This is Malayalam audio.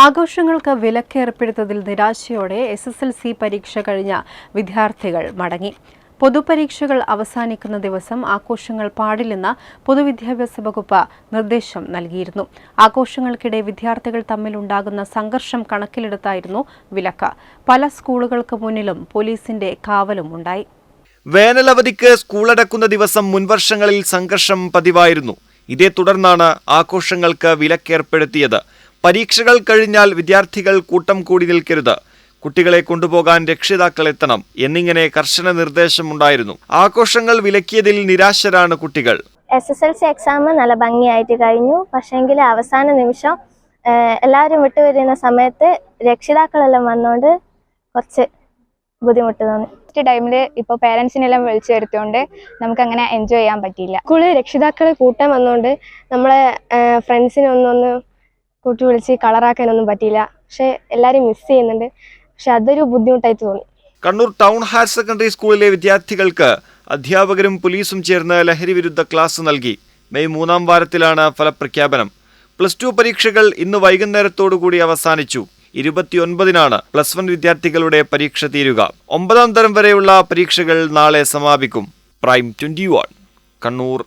ആഘോഷങ്ങൾക്ക് വിലക്കേർപ്പെടുത്തതിൽ നിരാശയോടെ SSLC പരീക്ഷ കഴിഞ്ഞ വിദ്യാർത്ഥികൾ മടങ്ങി. പൊതുപരീക്ഷകൾ അവസാനിക്കുന്ന ദിവസം ആഘോഷങ്ങൾ പാടില്ലെന്ന് പൊതുവിദ്യാഭ്യാസ വകുപ്പ് നിർദ്ദേശം നൽകിയിരുന്നു. ആഘോഷങ്ങൾക്കിടെ വിദ്യാർത്ഥികൾ തമ്മിലുണ്ടാകുന്ന സംഘർഷം കണക്കിലെടുത്തായിരുന്നു വിലക്ക്. പല സ്കൂളുകൾക്ക് മുന്നിലും പോലീസിന്റെ കാവലും ഉണ്ടായി. വേനലവധിക്ക് സ്കൂളടക്കുന്ന ദിവസം മുൻവർഷങ്ങളിൽ സംഘർഷം പതിവായിരുന്നു. ഇതേ തുടർന്നാണ് ആഘോഷങ്ങൾക്ക് വിലക്കേർപ്പെടുത്തിയത്. പരീക്ഷകൾ കഴിഞ്ഞാൽ വിദ്യാർത്ഥികൾ കൂട്ടം കൂടി നിൽക്കരുത്, കുട്ടികളെ കൊണ്ടുപോകാൻ രക്ഷിതാക്കൾ എത്തണം എന്നിങ്ങനെ കർശന നിർദ്ദേശമുണ്ടായിരുന്നു. ആഘോഷങ്ങൾ വിലക്കിയതിൽ നിരാശരാണ് കുട്ടികൾ. SSLC എക്സാം നല്ല ഭംഗിയായിട്ട് കഴിഞ്ഞു. പക്ഷേങ്കിൽ അവസാന നിമിഷം എല്ലാവരും വിട്ടുവരുന്ന സമയത്ത് രക്ഷിതാക്കളെല്ലാം വന്നുകൊണ്ട് കുറച്ച് ബുദ്ധിമുട്ട് തോന്നി. ടൈമിൽ ഇപ്പോൾ പേരൻസിനെല്ലാം വിളിച്ചു വരുത്തുകൊണ്ട് നമുക്ക് അങ്ങനെ എൻജോയ് ചെയ്യാൻ പറ്റിയില്ല. സ്കൂളിൽ രക്ഷിതാക്കളെ കൂട്ടാൻ വന്നുകൊണ്ട് നമ്മളെ ഫ്രണ്ട്സിനൊന്നൊന്ന് കൂട്ടി വിളിച്ച് കളറാക്കാനൊന്നും പറ്റിയില്ല. പക്ഷെ എല്ലാവരും മിസ് ചെയ്യുന്നുണ്ട്. പക്ഷെ അതൊരു ബുദ്ധിമുട്ടായി തോന്നി. കണ്ണൂർ ടൗൺ ഹയർ സെക്കൻഡറി സ്കൂളിലെ വിദ്യാർത്ഥികൾക്ക് അധ്യാപകരും പോലീസും ചേർന്ന് ലഹരി വിരുദ്ധ ക്ലാസ് നൽകി. മെയ് 3-ാം വാരത്തിലാണ് ഫലപ്രഖ്യാപനം. +2 പരീക്ഷകൾ ഇന്ന് വൈകുന്നേരത്തോടുകൂടി അവസാനിച്ചു. 29-നാണ് +1 വിദ്യാർത്ഥികളുടെ പരീക്ഷ തീരുക. 9-ാം തരം വരെയുള്ള പരീക്ഷകൾ നാളെ സമാപിക്കും. പ്രൈം 21 കണ്ണൂർ.